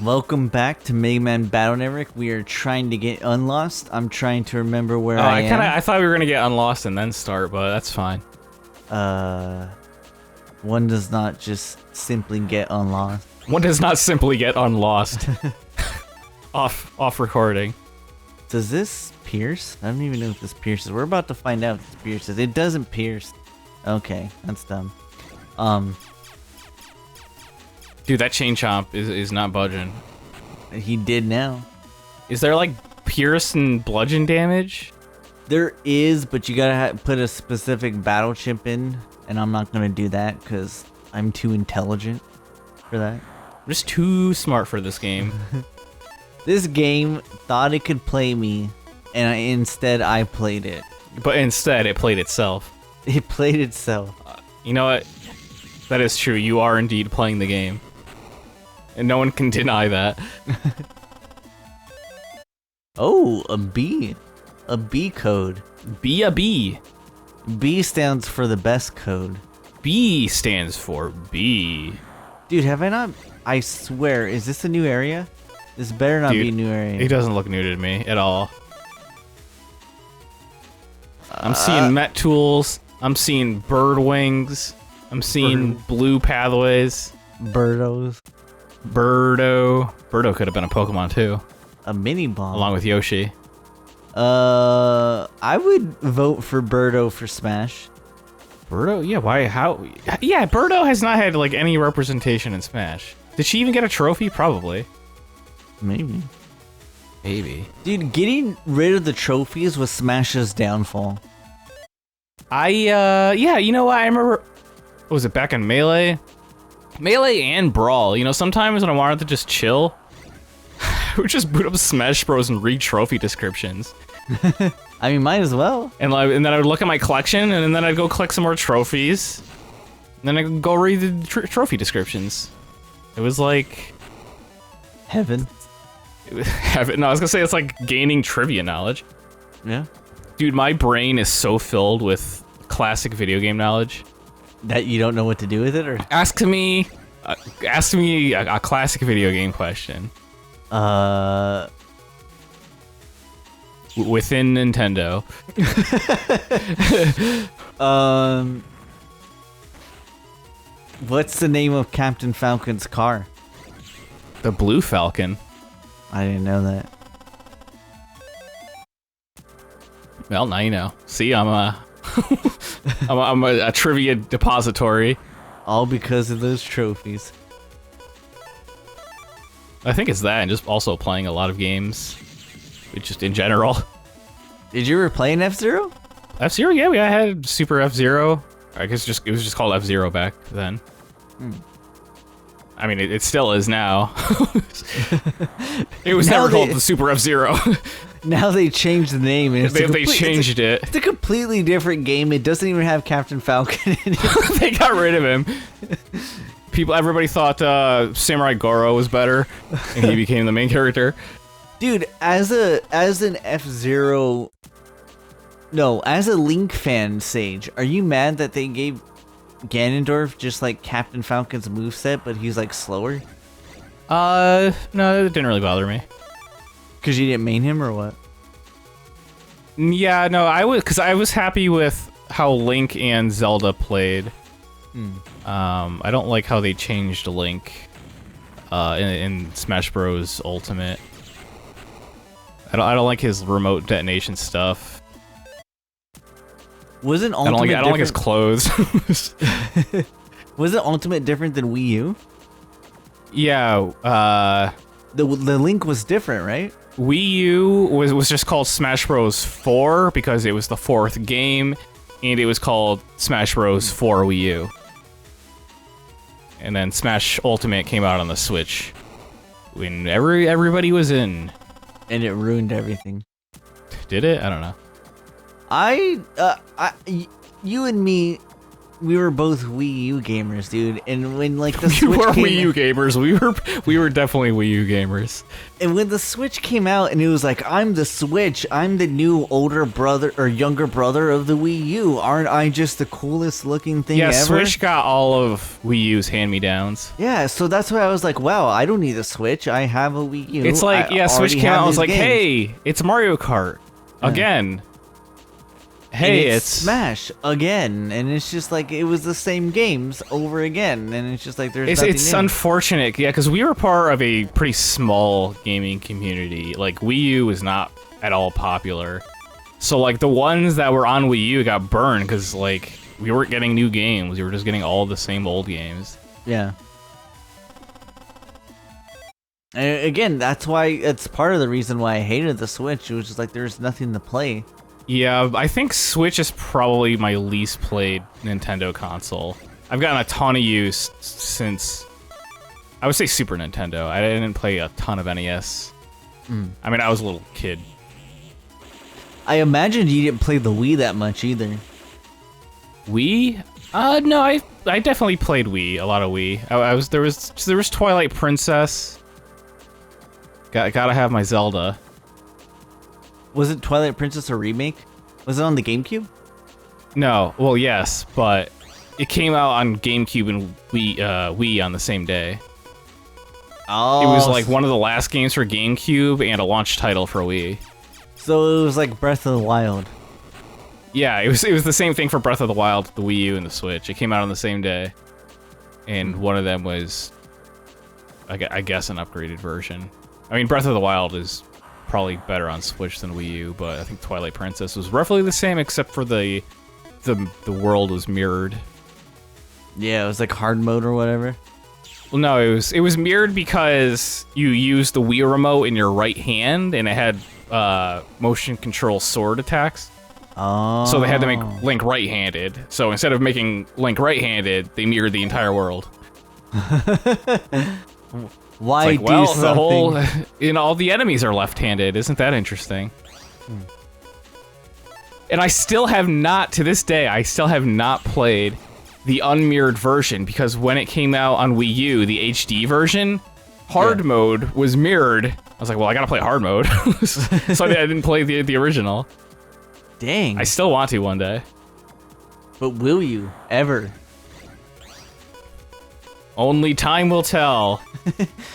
Welcome back to Mega Man Battle Network. We are trying to get unlost. I'm trying to remember where I am. I thought we were gonna get unlost and then start, but that's fine. One does not just simply get unlost. One does not simply get unlost. off recording. Does this pierce? I don't even know if this pierces. We're about to find out if this pierces. It doesn't pierce. Okay, that's dumb. Dude, that chain chomp is not budging. He did now. Is there like pierce and bludgeon damage? There is, but you gotta put a specific battle chip in, and I'm not gonna do that because I'm too intelligent for that. I'm just too smart for this game. This game thought it could play me, and instead I played it. But instead, it played itself. It played itself. You know what? That is true. You are indeed playing the game. And no one can deny that. Oh, a B. A B code. Be a B. B stands for the best code. B stands for B. Dude, have I not... I swear, is this a new area? This better not be a new area. It doesn't look new to me at all. I'm seeing Met tools. I'm seeing bird wings. I'm seeing blue pathways. Birdos. Birdo. Birdo could have been a Pokemon too. A mini bomb. Along with Yoshi. I would vote for Birdo for Smash. Birdo? Yeah, why? How? Yeah, Birdo has not had like any representation in Smash. Did she even get a trophy? Probably. Maybe. Maybe. Dude, getting rid of the trophies was Smash's downfall. Yeah, you know what? I remember, what was it, back in Melee? Melee and Brawl, you know, sometimes when I wanted to just chill, I would just boot up Smash Bros and read trophy descriptions. I mean, might as well. And then I would look at my collection, and then I'd go collect some more trophies. And then I'd go read the trophy descriptions. It was like... Heaven. It was heaven. No, I was gonna say it's like gaining trivia knowledge. Yeah. Dude, my brain is so filled with classic video game knowledge. That you don't know what to do with it, or? Ask me a classic video game question. Within Nintendo. What's the name of Captain Falcon's car? The Blue Falcon. I didn't know that. Well, now you know. See, I'm a trivia depository. All because of those trophies. I think it's that, and just also playing a lot of games, just in general. Did you ever play an F-Zero? F-Zero, yeah, I had Super F-Zero. I guess it was just called F-Zero back then. I mean, it still is now. It was never called the Super F-Zero. Now they changed the name. And they changed it. It's a completely different game. It doesn't even have Captain Falcon in it. They got rid of him. Everybody thought Samurai Goro was better, and he became the main character. Dude, as an F-Zero... No, as a Link fan, Sage, are you mad that they gave Ganondorf just like Captain Falcon's moveset, but he's like slower? No, it didn't really bother me. Because you didn't main him, or what? Yeah, no, I was happy with how Link and Zelda played. I don't like how they changed Link in Smash Bros. Ultimate. I don't like his remote detonation stuff. Wasn't Ultimate I don't like his clothes. Wasn't Ultimate different than Wii U? Yeah, the Link was different, right? Wii U was just called Smash Bros. 4 because it was the 4th game, and it was called Smash Bros. 4 Wii U. And then Smash Ultimate came out on the Switch when everybody was in. And it ruined everything. Did it? I don't know. You and me we were both Wii U gamers, dude. And when like the We Switch were came, Wii U gamers. We were definitely Wii U gamers. and when the Switch came out, and it was like, I'm the Switch, I'm the new older brother or younger brother of the Wii U. Aren't I just the coolest looking thing ever? Switch got all of Wii U's hand-me-downs. Yeah, so that's why I was like, wow, I don't need a Switch. I have a Wii U. It's like, I Switch already came out. have I was these like, games. hey, it's Mario Kart again. Hey, And it's Smash again, and it's just like it was the same games over again, and it's just like there's nothing It's new. unfortunate, yeah, because we were part of a pretty small gaming community. Like, Wii U was not at all popular. So, like, the ones that were on Wii U got burned because, like, we weren't getting new games. We were just getting all the same old games. Yeah. And again, that's why it's part of the reason why I hated the Switch. It was just like there's nothing to play. Yeah, I think Switch is probably my least played Nintendo console. I've gotten a ton of use since, I would say Super Nintendo. I didn't play a ton of NES. I mean, I was a little kid. I imagined you didn't play the Wii that much either. Wii? No, I definitely played Wii, a lot of Wii. There was Twilight Princess. Gotta have my Zelda. Was it Twilight Princess a remake? Was it on the GameCube? No, well, yes, but it came out on GameCube and Wii on the same day. Oh, It was like one of the last games for GameCube and a launch title for Wii. so it was like Breath of the Wild. Yeah, it was the same thing for Breath of the Wild, the Wii U, and the Switch. It came out on the same day, and one of them was, I guess, an upgraded version. I mean, Breath of the Wild is probably better on Switch than Wii U, but I think Twilight Princess was roughly the same, except for the world was mirrored. Yeah, it was like hard mode or whatever. Well, no, it was mirrored because you used the Wii remote in your right hand, and it had motion control sword attacks. Oh. So they had to make Link right-handed. So instead of making Link right-handed, they mirrored the entire world. Why Like, do well, something? all the enemies are left-handed. Isn't that interesting? And I still have not, to this day, I still have not played the unmirrored version, because when it came out on Wii U, the HD version, hard mode was mirrored. I was like, well, I gotta play hard mode. So I didn't play the original. Dang. I still want to one day. But will you ever? Only time will tell.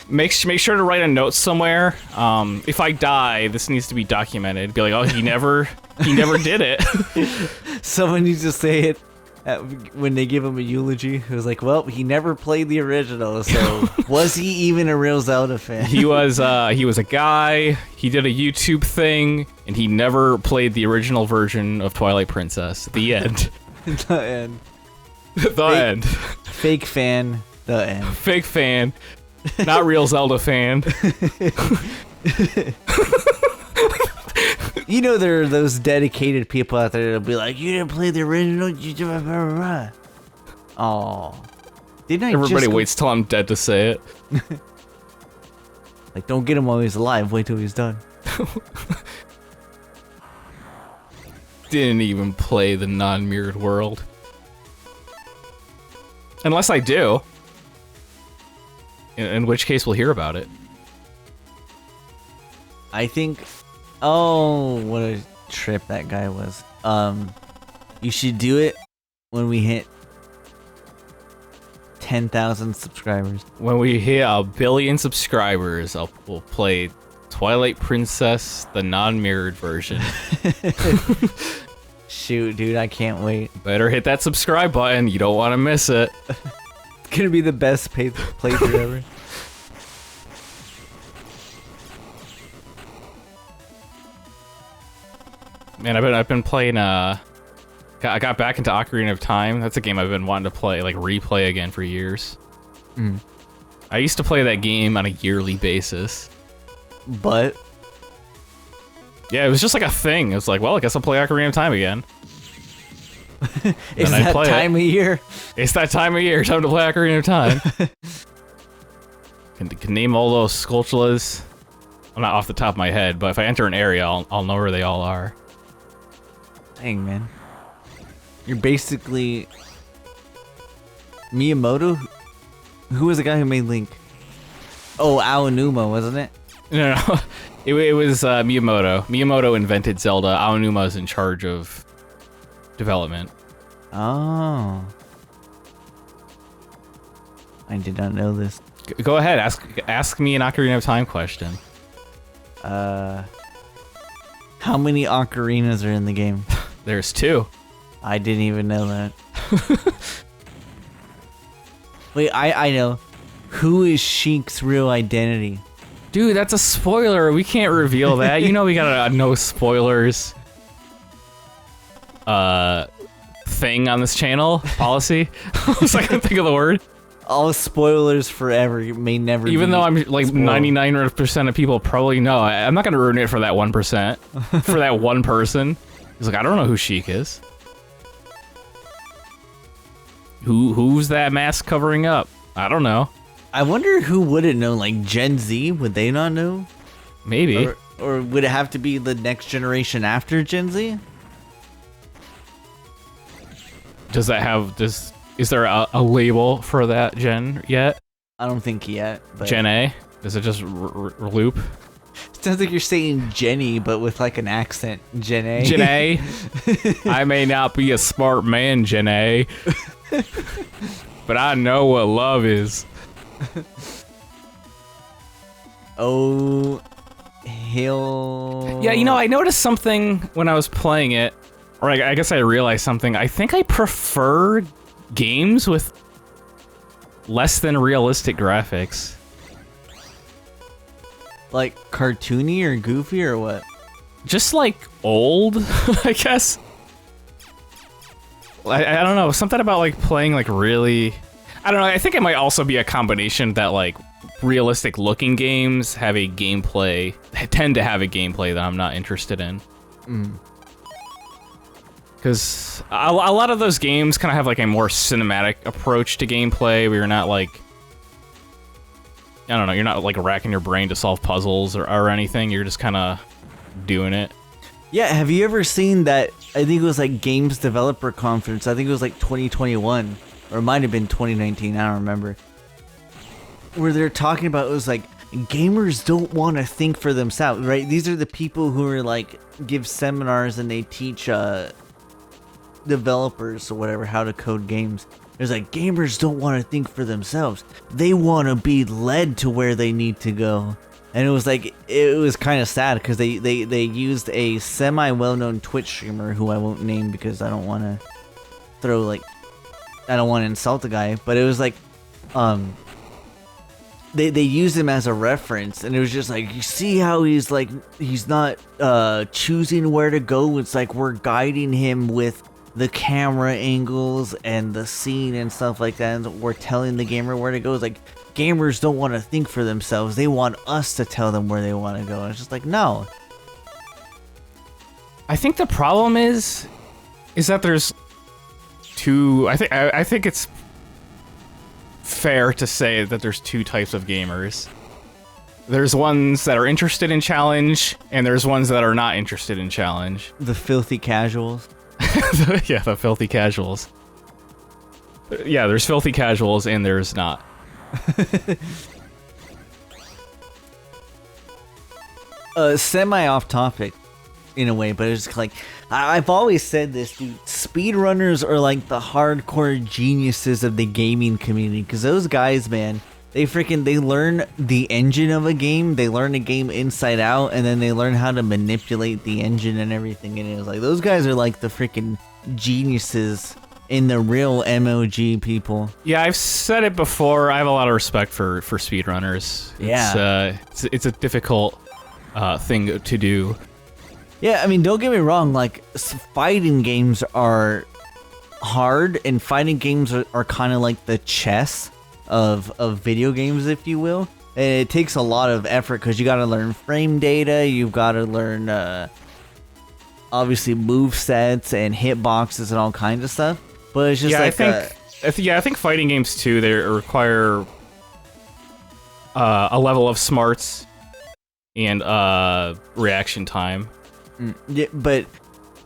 Make sure to write a note somewhere. If I die, this needs to be documented. Be like, oh, he never did it. Someone needs to say it when they give him a eulogy. It was like, well, he never played the original, so was he even a real Zelda fan? He was a guy. He did a YouTube thing, and he never played the original version of Twilight Princess. The end. The end. The end. Fake fan. The end. Fake fan. Not real Zelda fan. You know, there are those dedicated people out there that'll be like, you didn't play the original. Oh, didn't I? Everybody just waits till I'm dead to say it. Like, don't get him while he's alive. Wait till he's done. Didn't even play the non-mirrored world. Unless I do. In which case we'll hear about it. I think. Oh, what a trip that guy was. You should do it when we hit 10,000 subscribers. When we hit 1 billion subscribers, we'll play Twilight Princess, the non-mirrored version. Shoot, dude, I can't wait. Better hit that subscribe button. You don't want to miss it. It's gonna be the best playthrough ever. Man, I've been playing. I got back into Ocarina of Time. That's a game I've been wanting to play, like replay again for years. I used to play that game on a yearly basis. But Yeah, it was just like a thing. It was like, well, I guess I'll play Ocarina of Time again. it's that time of year. It's that time of year. Time to play Ocarina of Time. Can name all those Skulltulas. Well, not off the top of my head, but if I enter an area, I'll know where they all are. Dang, man. You're basically Miyamoto? Who was the guy who made Link? Oh, Aonuma, wasn't it? No. It was Miyamoto. Miyamoto invented Zelda. Aonuma's in charge of development. Oh. I did not know this. Go ahead, ask me an Ocarina of Time question. How many ocarinas are in the game? There's 2. I didn't even know that. Wait, I know. Who is Sheik's real identity? Dude, that's a spoiler. We can't reveal that. You know we got a no spoilers thing on this channel. Policy. So I couldn't think of the word. All spoilers forever may never Even be though I'm like spoiled. 99% of people probably know. I'm not going to ruin it for that 1%. For that one person. He's like, I don't know who Sheik is. Who's that mask covering up? I don't know. I wonder who wouldn't know, like Gen Z, would they not know? Maybe. Or would it have to be the next generation after Gen Z? Does that have, is there a label for that gen yet? I don't think yet. But Gen A? Does it just loop? it sounds like you're saying Jenny, but with like an accent. Gen A. Gen A? I may not be a smart man, Gen A. But I know what love is. Oh, hell. Yeah, you know, I noticed something when I was playing it, or I guess I realized something. I think I prefer games with less than realistic graphics. Like cartoony or goofy or what? Just like old, I guess. I don't know, something about like playing like really... I don't know, I think it might also be a combination that like realistic looking games have a gameplay, tend to have a gameplay that I'm not interested in. Because a lot of those games kind of have like a more cinematic approach to gameplay where you're not like, I don't know, you're not like racking your brain to solve puzzles or anything, you're just kind of doing it. Yeah, have you ever seen that? I think it was like Games Developer Conference. I think it was like 2021. Or it might have been 2019, I don't remember. Where they're talking about, it was like, gamers don't want to think for themselves, right? These are the people who are like, give seminars and they teach developers or whatever how to code games. There's like, gamers don't want to think for themselves. They want to be led to where they need to go. And it was like, it was kind of sad because they used a semi-well-known Twitch streamer who I won't name because I don't want to throw like, I don't want to insult the guy, but it was like, they used him as a reference, and it was just like, you see how he's like, he's not choosing where to go. It's like we're guiding him with the camera angles and the scene and stuff like that, and we're telling the gamer where to go. It's like, gamers don't want to think for themselves. They want us to tell them where they want to go. And it's just like, no. I think the problem is that there's two. I think it's fair to say that there's two types of gamers. There's ones that are interested in challenge, and there's ones that are not interested in challenge. The filthy casuals. Yeah, the filthy casuals. Yeah, there's filthy casuals, and there's not. Semi off topic in a way, but it's just like, I've always said this, dude. Speedrunners are like the hardcore geniuses of the gaming community, because those guys, man, they learn the engine of a game, they learn a game inside out, and then they learn how to manipulate the engine and everything. And it's like, those guys are like the freaking geniuses in the real MOG people. Yeah, I've said it before. I have a lot of respect for speedrunners. Yeah, it's a difficult thing to do. Yeah, I mean, don't get me wrong, like, fighting games are hard, and fighting games are kind of like the chess of video games, if you will. And it takes a lot of effort, because you gotta learn frame data, you've gotta learn, obviously, move sets and hitboxes and all kinds of stuff. But it's just yeah, like... I think fighting games, too, they require a level of smarts and reaction time. Yeah, but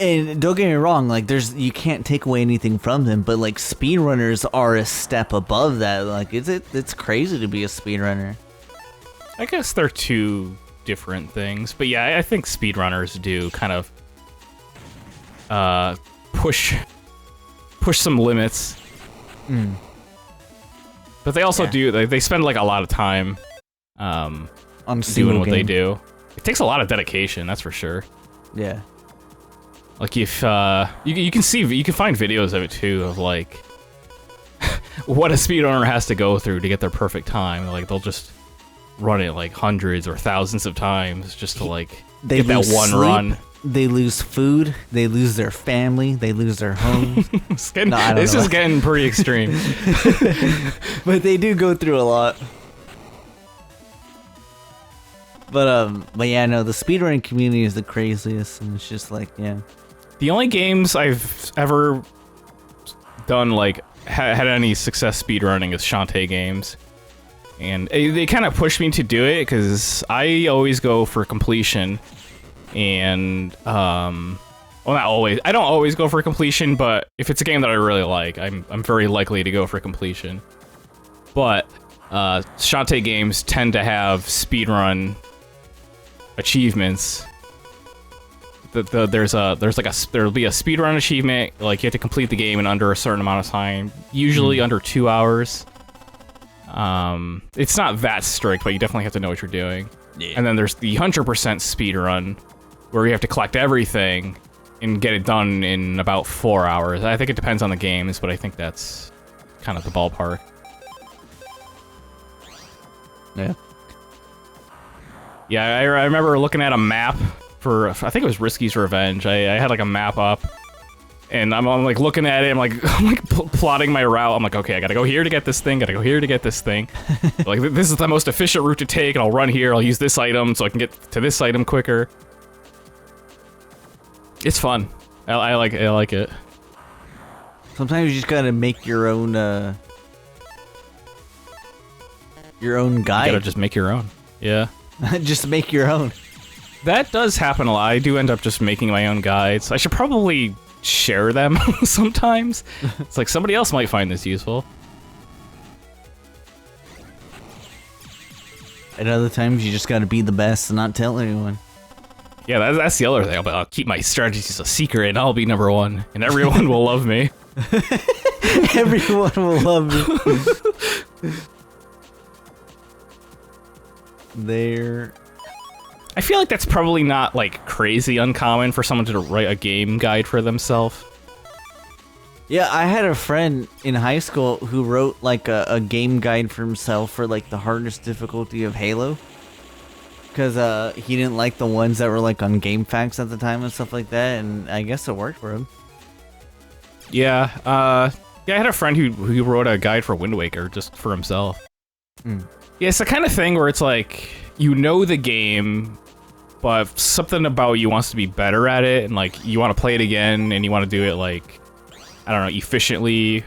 And don't get me wrong, like you can't take away anything from them, but like speedrunners are a step above that. Like it's crazy to be a speedrunner. I guess they're two different things, but yeah, I think speedrunners do kind of push some limits. But they also do. They spend like a lot of time On doing what they do. It takes a lot of dedication, that's for sure. Yeah. Like if you can find videos of it too, of like what a speedrunner has to go through to get their perfect time. Like they'll just run it like hundreds or thousands of times just to like get that one run. They lose food. They lose their family. They lose their homes. This is getting pretty extreme. But they do go through a lot. But yeah, no, the speedrunning community is the craziest, and it's just like, yeah. The only games I've ever done like had any success speedrunning is Shantae games, and they kind of pushed me to do it because I always go for completion, and well, not always. I don't always go for completion, but if it's a game that I really like, I'm very likely to go for completion. But Shantae games tend to have speedrun achievements. There'll be a speedrun achievement, like you have to complete the game in under a certain amount of time, usually under 2 hours. It's not that strict, but you definitely have to know what you're doing. Yeah. And then there's the 100% speedrun, where you have to collect everything and get it done in about 4 hours. I think it depends on the games, but I think that's kind of the ballpark. Yeah. Yeah, I remember looking at a map for, I think it was Risky's Revenge. I had like a map up, and I'm like looking at it. I'm like plotting my route. I'm like, okay, I gotta go here to get this thing. Gotta go here to get this thing. Like this is the most efficient route to take, and I'll run here. I'll use this item so I can get to this item quicker. It's fun. I like it. Sometimes you just gotta make your own guide. You gotta just make your own. Yeah. Just make your own. That does happen a lot. I do end up just making my own guides. I should probably share them sometimes. It's like somebody else might find this useful. At other times, you just gotta be the best and not tell anyone. Yeah, that's the other thing. I'll keep my strategies a secret, and I'll be number one, and everyone will love me. Everyone will love me. I feel like that's probably not like crazy uncommon for someone to write a game guide for themselves. Yeah, I had a friend in high school who wrote like a game guide for himself for like the hardest difficulty of Halo. Because he didn't like the ones that were like on GameFAQs at the time and stuff like that, and I guess it worked for him. Yeah, I had a friend who wrote a guide for Wind Waker just for himself. Yeah, it's the kind of thing where it's like, you know the game, but something about you wants to be better at it, and like you want to play it again, and you want to do it like, I don't know, efficiently,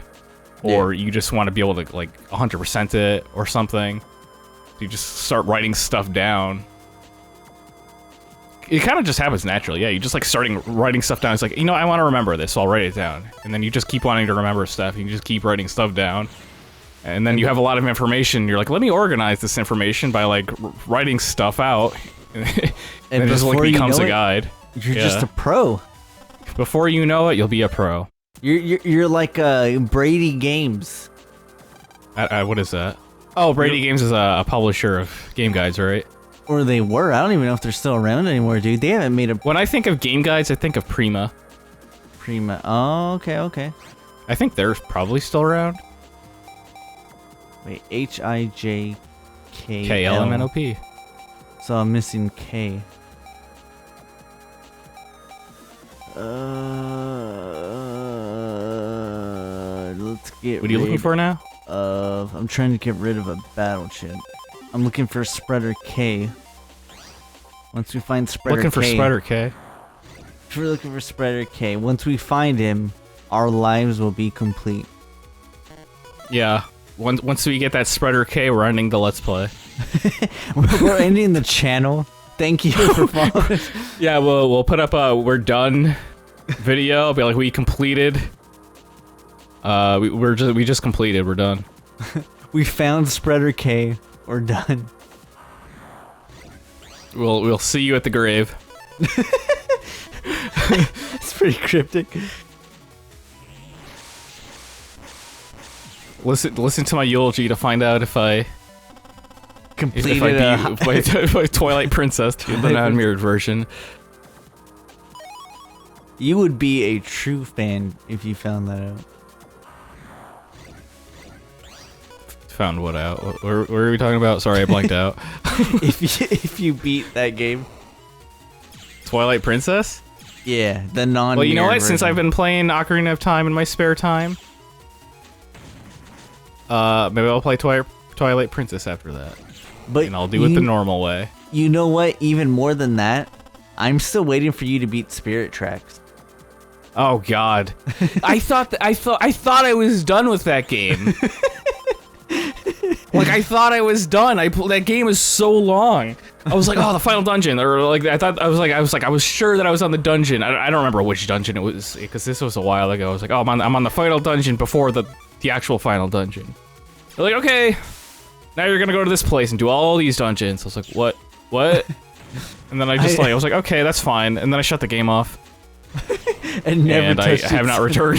or you just want to be able to like 100% it or something. You just start writing stuff down. It kind of just happens naturally. Yeah, you just like starting writing stuff down. It's like, you know, I want to remember this, so I'll write it down. And then you just keep wanting to remember stuff. You just keep writing stuff down. And then you have a lot of information. You're like, let me organize this information by like writing stuff out. And it just like becomes a guide. You're just a pro. Before you know it, you'll be a pro. You're like Brady Games. What is that? Oh, Brady Games is a publisher of game guides, right? Or they were. I don't even know if they're still around anymore, dude. They haven't made a... When I think of game guides, I think of Prima. Prima. Oh, okay. I think they're probably still around. Wait, Hijkl. KLMNOP. So I'm missing K. Let's get. What are you looking for now? I'm trying to get rid of a battle chip. I'm looking for Spreader K. Once we find Spreader K. Looking for Spreader K. We're looking for Spreader K. Once we find him, our lives will be complete. Yeah. Once we get that Spreader K, we're ending the Let's Play. We're ending the channel. Thank you for following. Yeah, we'll put up a we're done video. Be like, we completed. We just completed. We're done. We found Spreader K. We're done. We'll see you at the grave. It's pretty cryptic. Listen to my eulogy to find out if I Completed beat Twilight Princess, the non-mirrored version. You would be a true fan if you found that out. Found what out? What are we talking about? Sorry, I blanked out. if you beat that game. Twilight Princess? Yeah, the non. Well, you know what? Since I've been playing Ocarina of Time in my spare time, maybe I'll play Twilight Princess after that. But and I'll do it the normal way. You know what? Even more than that, I'm still waiting for you to beat Spirit Tracks. Oh God, I thought I was done with that game. Like I thought I was done. That game is so long. I was like, oh, the final dungeon, or like I was sure that I was on the dungeon. I don't remember which dungeon it was because this was a while ago. I was like, oh, I'm on the final dungeon before the actual final dungeon. They're like, okay, now you're gonna go to this place and do all these dungeons. I was like, what? And then I was like, okay, that's fine. And then I shut the game off. And I have not returned.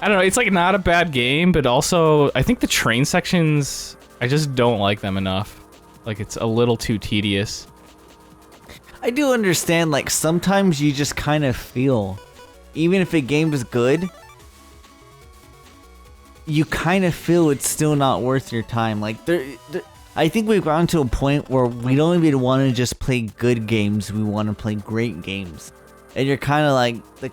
I don't know, it's like not a bad game, but also I think the train sections, I just don't like them enough. Like it's a little too tedious. I do understand, like sometimes you just kind of feel, even if a game is good, you kind of feel it's still not worth your time. Like I think we've gotten to a point where we don't even want to just play good games, we want to play great games. And you're kind of like, the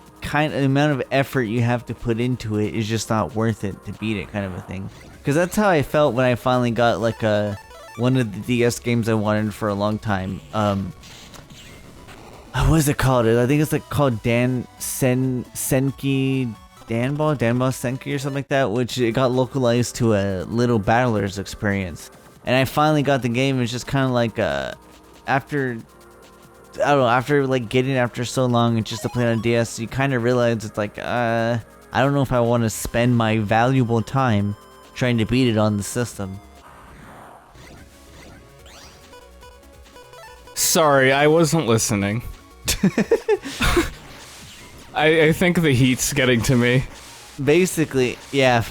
amount of effort you have to put into it is just not worth it to beat it, kind of a thing. Because that's how I felt when I finally got like one of the DS games I wanted for a long time. What was it called? I think it's like called Senki Danball Senki or something like that, which it got localized to a little Battlers experience. And I finally got the game. It's just kind of like after like getting it after so long and just to play it on DS, you kind of realize it's like I don't know if I want to spend my valuable time trying to beat it on the system. Sorry, I wasn't listening. I think the heat's getting to me. Basically, yeah.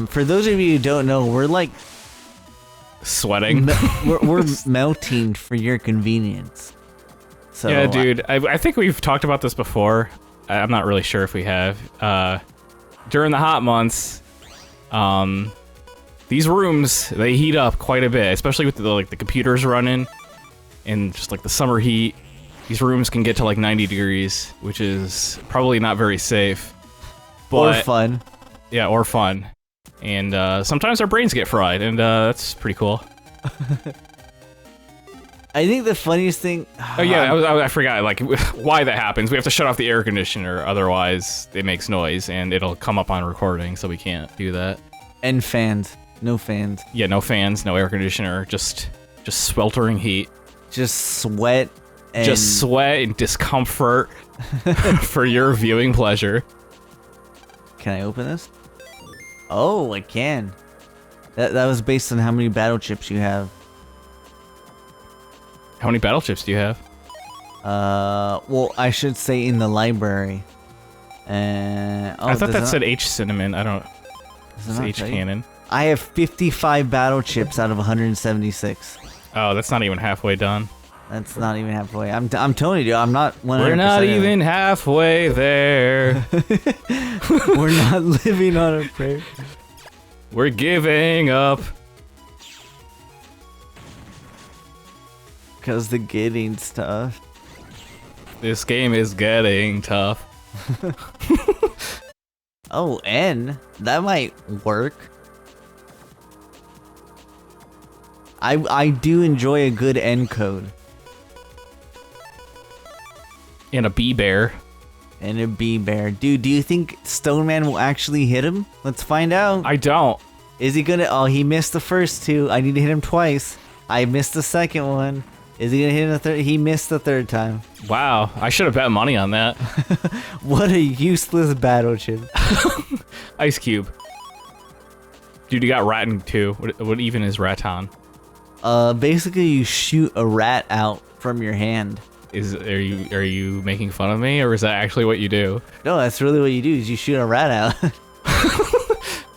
For those of you who don't know, we're like sweating. we're melting for your convenience. So, yeah, dude. I think we've talked about this before. I'm not really sure if we have. During the hot months, these rooms, they heat up quite a bit, especially with the computers running and just like the summer heat. These rooms can get to like 90 degrees, which is probably not very safe. But, or fun. Yeah, or fun. And sometimes our brains get fried, and that's pretty cool. I think the funniest thing... Oh yeah, I forgot like why that happens. We have to shut off the air conditioner, otherwise it makes noise, and it'll come up on recording, so we can't do that. And fans. No fans. Yeah, no fans, no air conditioner, just sweltering heat. Just sweat and... Just sweat and discomfort for your viewing pleasure. Can I open this? Oh, I can. That was based on how many battle chips you have. How many battle chips do you have? Well, I should say in the library. I thought that said H cinnamon. I don't. It's H cannon. I have 55 battle chips out of 176. Oh, that's not even halfway done. That's not even halfway. I'm telling you, I'm not 100%. We're not even halfway there. We're not living on a prayer. We're giving up. Because the getting's tough. This game is getting tough. Oh, N? That might work. I do enjoy a good N code. And a bee bear. And a bee bear. Dude, do you think Stone Man will actually hit him? Let's find out. I don't. Is he gonna... Oh, he missed the first two. I need to hit him twice. I missed the second one. Is he gonna hit a third? He missed the third time. Wow, I should have bet money on that. What a useless battle chip. Ice Cube. Dude, you got Ratton too. What even is Raton? Basically you shoot a rat out from your hand. Are you making fun of me, or is that actually what you do? No, that's really what you do. Is you shoot a rat out.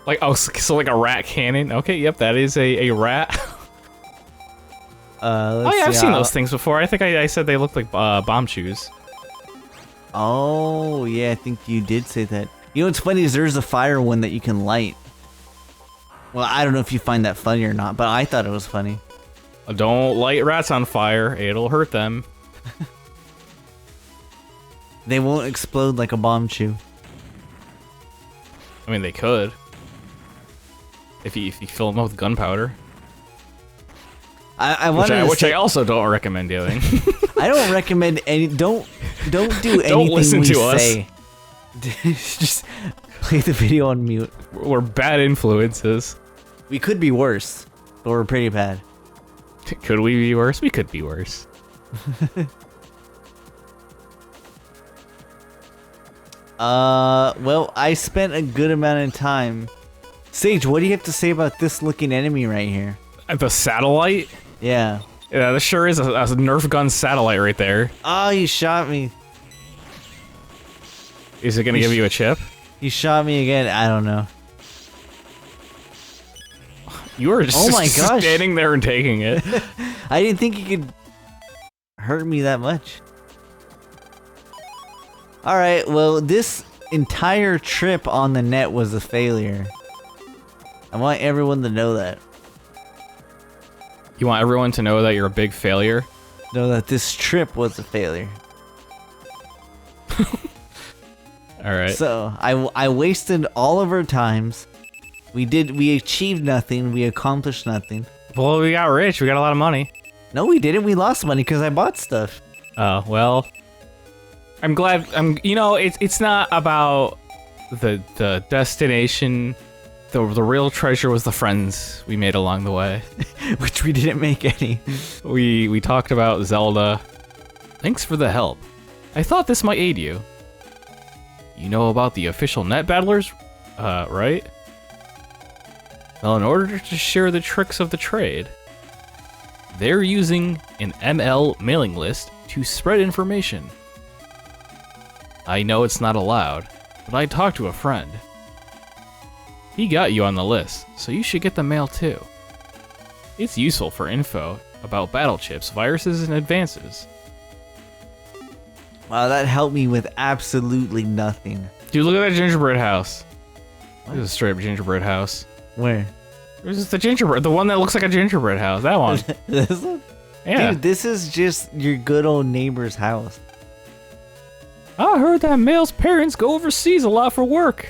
Like, oh, so like a rat cannon? Okay, yep, that is a rat. Oh yeah, I've seen those things before. I think I said they looked like bomb shoes. Oh yeah, I think you did say that. You know what's funny is there's a fire one that you can light. Well, I don't know if you find that funny or not, but I thought it was funny. Don't light rats on fire. It'll hurt them. They won't explode like a bomb shoe. I mean, they could. If you fill them up with gunpowder. Which I also don't recommend doing. I don't recommend any. Don't do anything Don't listen we to say. Just play the video on mute. We're bad influences. We could be worse, but we're pretty bad. Could we be worse? We could be worse. Well, I spent a good amount of time. Sage, what do you have to say about this looking enemy right here? The satellite? Yeah. Yeah, this sure is a Nerf gun satellite right there. Oh, you shot me. Is it gonna give you a chip? You shot me again. I don't know. You were just, oh my gosh. standing there and taking it. I didn't think you could hurt me that much. Alright, well, this entire trip on the net was a failure. I want everyone to know that. You want everyone to know that you're a big failure? Know that this trip was a failure. Alright. So, I wasted all of our times. We achieved nothing, we accomplished nothing. Well, we got rich, we got a lot of money. No, we didn't, we lost money because I bought stuff. Oh, well. I'm glad, you know, it's not about the destination. The real treasure was the friends we made along the way. Which we didn't make any. We talked about Zelda. Thanks for the help. I thought this might aid you. You know about the official net battlers, right? Well, in order to share the tricks of the trade, they're using an ML mailing list to spread information. I know it's not allowed, but I talked to a friend. He got you on the list, so you should get the mail too. It's useful for info about battle chips, viruses, and advances. Wow, that helped me with absolutely nothing. Dude, look at that gingerbread house. This is a straight up gingerbread house. Where? This is the gingerbread, the one that looks like a gingerbread house. That one. This one? Yeah. Dude, this is just your good old neighbor's house. I heard that Male's parents go overseas a lot for work.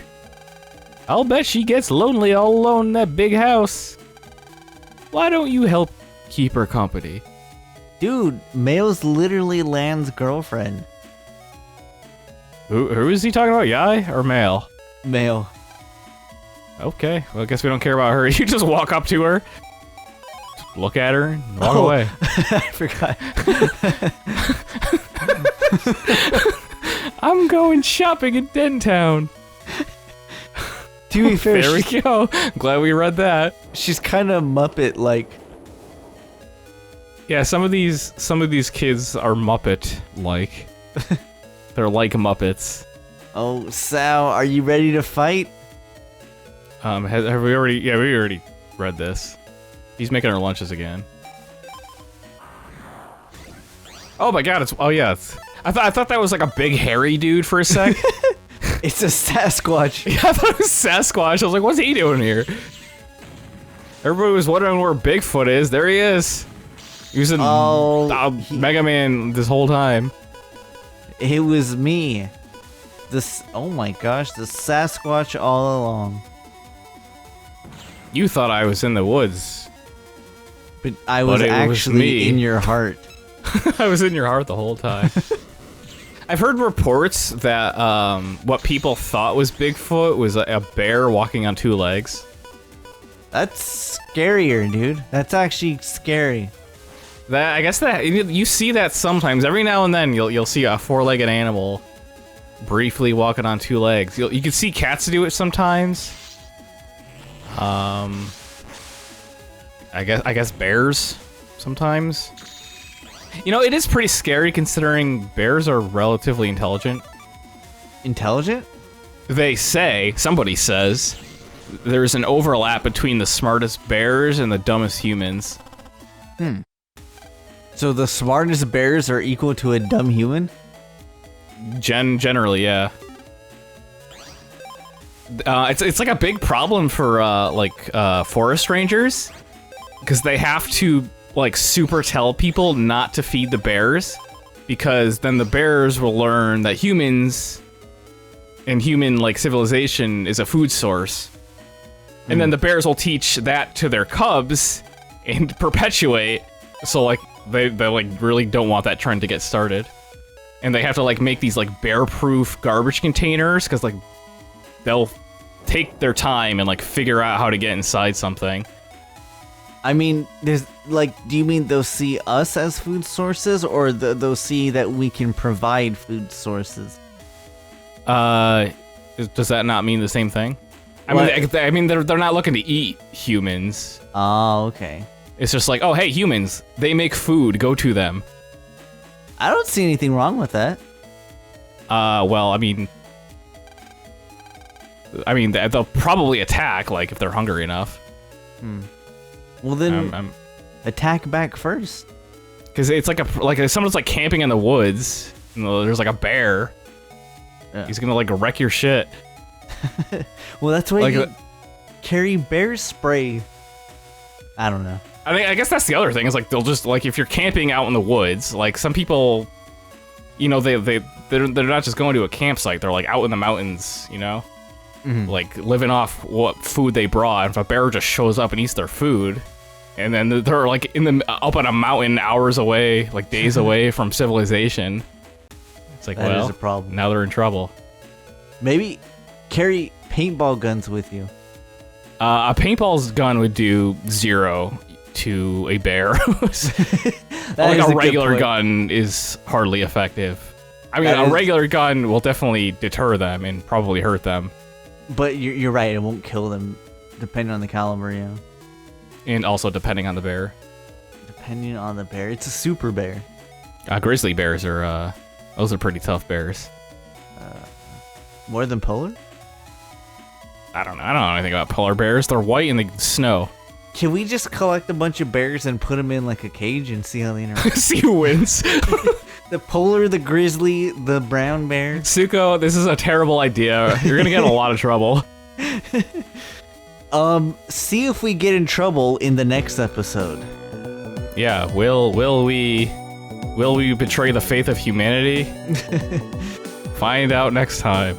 I'll bet she gets lonely all alone in that big house. Why don't you help keep her company? Dude, Mayo's literally Lan's girlfriend. Who is he talking about, Yai or Male? Mayo. Okay, well, I guess we don't care about her. You just walk up to her, just look at her, and walk away. I forgot. I'm going shopping in Dentown. To be fair, there we go. Glad we read that. She's kind of Muppet-like. Yeah, some of these kids are Muppet-like. They're like Muppets. Oh, Sal, are you ready to fight? Have we already? Yeah, we already read this. He's making our lunches again. Oh my god! Oh yeah. I thought that was like a big hairy dude for a sec. It's a Sasquatch. Yeah, I thought it was Sasquatch. I was like, what's he doing here? Everybody was wondering where Bigfoot is. There he is. He was in Mega Man this whole time. It was me. Oh my gosh, the Sasquatch all along. You thought I was in the woods. But I was actually in your heart. I was in your heart the whole time. I've heard reports that what people thought was Bigfoot was a bear walking on two legs. That's scarier, dude. That's actually scary. I guess that you see that sometimes. Every now and then, you'll see a four-legged animal briefly walking on two legs. You can see cats do it sometimes. I guess bears sometimes. You know, it is pretty scary considering bears are relatively intelligent. Intelligent? They say, somebody says, there's an overlap between the smartest bears and the dumbest humans. So the smartest bears are equal to a dumb human? Generally, yeah. It's like a big problem for forest rangers, because they have to like super tell people not to feed the bears, because then the bears will learn that humans and human like civilization is a food source, and then the bears will teach that to their cubs and perpetuate. So like they like really don't want that trend to get started. And they have to like make these like bear-proof garbage containers, because like they'll take their time and like figure out how to get inside something. I mean, there's like, do you mean they'll see us as food sources, or they'll see that we can provide food sources? Does that not mean the same thing? I mean they're not looking to eat humans. Oh, okay. It's just like, oh hey, humans, they make food, go to them. I don't see anything wrong with that. Well, I mean, they'll probably attack, like, if they're hungry enough. Well, then attack back first. Because it's like someone's like camping in the woods, and there's like a bear. Yeah. He's gonna like wreck your shit. Well, that's why you carry bear spray. I don't know. I guess that's the other thing, is like they'll just like, if you're camping out in the woods, like some people, you know, they're not just going to a campsite, they're like out in the mountains, you know, like living off what food they brought. If a bear just shows up and eats their food, and then they're like up on a mountain hours away, like days away from civilization, it's like, that is a problem. Now they're in trouble. Maybe carry paintball guns with you. A paintball's gun would do 0 to a bear. Like a regular gun is hardly effective. I mean, a regular gun will definitely deter them and probably hurt them. But you're right, it won't kill them, depending on the caliber, yeah. And also depending on the bear. Depending on the bear. It's a super bear. Grizzly bears are, those are pretty tough bears. More than polar? I don't know anything about polar bears. They're white in the snow. Can we just collect a bunch of bears and put them in like a cage and see how they interact? See who wins. The polar, the grizzly, the brown bear. Tsuko, this is a terrible idea. You're gonna get in a lot of trouble. See if we get in trouble in the next episode. Yeah, will we betray the faith of humanity? Find out next time.